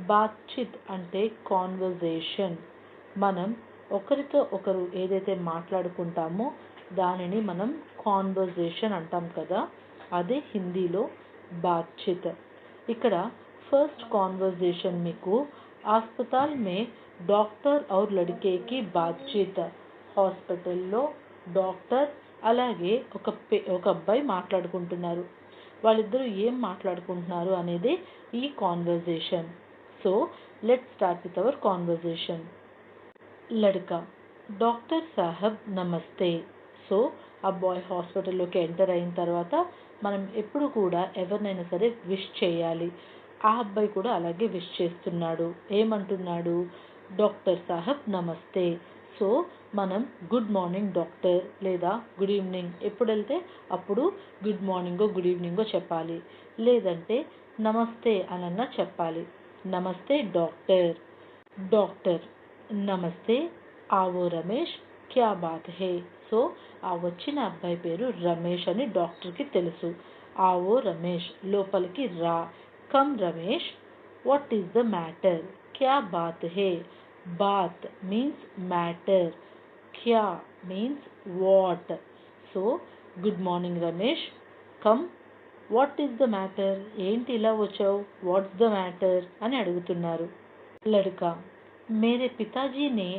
బాత్చిత్ అంటే కాన్వర్జేషన్. మనం ఒకరితో ఒకరు ఏదైతే మాట్లాడుకుంటామో దానిని మనం కాన్వర్జేషన్ అంటాం కదా, అదే హిందీలో బాత్చిత్. ఇక్కడ ఫస్ట్ కాన్వర్జేషన్ మీకు अस्पताल में డాక్టర్ और लड़के की बातचीत. హాస్పిటల్లో డాక్టర్ అలాగే ఒక అబ్బాయి మాట్లాడుకుంటున్నారు. వాళ్ళిద్దరూ ఏం మాట్లాడుకుంటున్నారు అనేది ఈ conversation. So let's start with our conversation. లడ్కా, డాక్టర్ సాహబ్ నమస్తే. సో ఆ బాయ్ హాస్పిటల్లోకి ఎంటర్ అయిన తర్వాత మనం ఎప్పుడు కూడా ఎవరినైనా సరే విష్ చేయాలి. ఆ అబ్బాయి కూడా అలాగే విష్ చేస్తున్నాడు. ఏమంటున్నాడు? డాక్టర్ సాహబ్ నమస్తే. సో మనం గుడ్ మార్నింగ్ డాక్టర్ లేదా గుడ్ ఈవినింగ్ ఎప్పుడు వెళ్తే అప్పుడు గుడ్ మార్నింగో గుడ్ ఈవినింగో చెప్పాలి. లేదంటే నమస్తే అనన్నా చెప్పాలి. నమస్తే డాక్టర్. డాక్టర్ నమస్తే, ఆవో రమేష్, క్యా బాత్ హే. సో ఆ వచ్చిన అబ్బాయి పేరు రమేష్ అని డాక్టర్కి తెలుసు. ఆవో రమేష్, లోపలికి రా. Come Ramesh, what is the matter? క్యా బాత్ హే. బాత్ మీన్స్ మ్యాటర్, క్యా means what. So good morning Ramesh, come, what is the matter? ఏంటి ఇలా వచ్చావు? వాట్స్ ద మ్యాటర్ అని అడుగుతున్నారు. లడ్కా, మేరే పితాజీ నే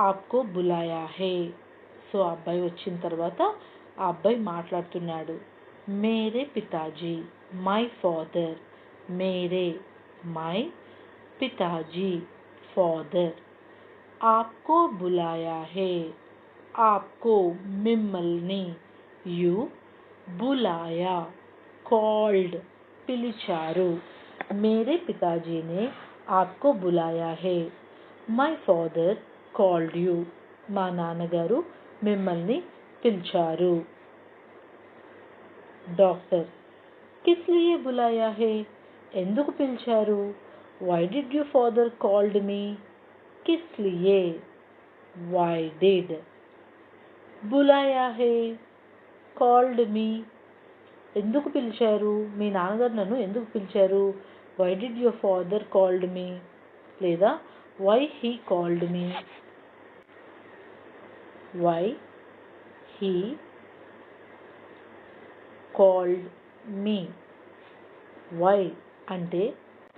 ఆప్కో బులాయా హే. సో ఆ అబ్బాయి వచ్చిన తర్వాత ఆ అబ్బాయి మాట్లాడుతున్నాడు. మేరే పితాజీ, మై ఫాదర్. మేరే, మై, పితాజీ, ఫాదర్. ఆప్కో బులాయా హే. ఆప్కో మిమ్మల్ని. యు, బులాయా కాల్డ్, పిలిచారు. మేరే పితాజీనే ఆప్కో బులాయా హే. My father called you. మా నాన్నగారు మిమ్మల్ని పిలిచారు. డాక్టర్, కిస్ లియే బులాయా హే. ఎందుకు పిలిచారు? Why did you father called me. కిస్ లియే, వై డిడ్. బులాయా హే, కాల్డ్ మీ. ఎందుకు పిలిచారు? మీ నాన్నగారు నన్ను ఎందుకు పిలిచారు? Why did your father called me లేదా why he called me. Why he called me. Why అంటే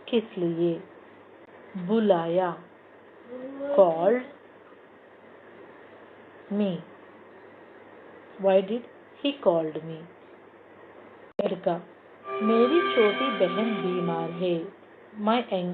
కిస్ లియే, బులాయా called me. Why did he called me. लड़का, मेरी छोटी बहन बीमार है. My younger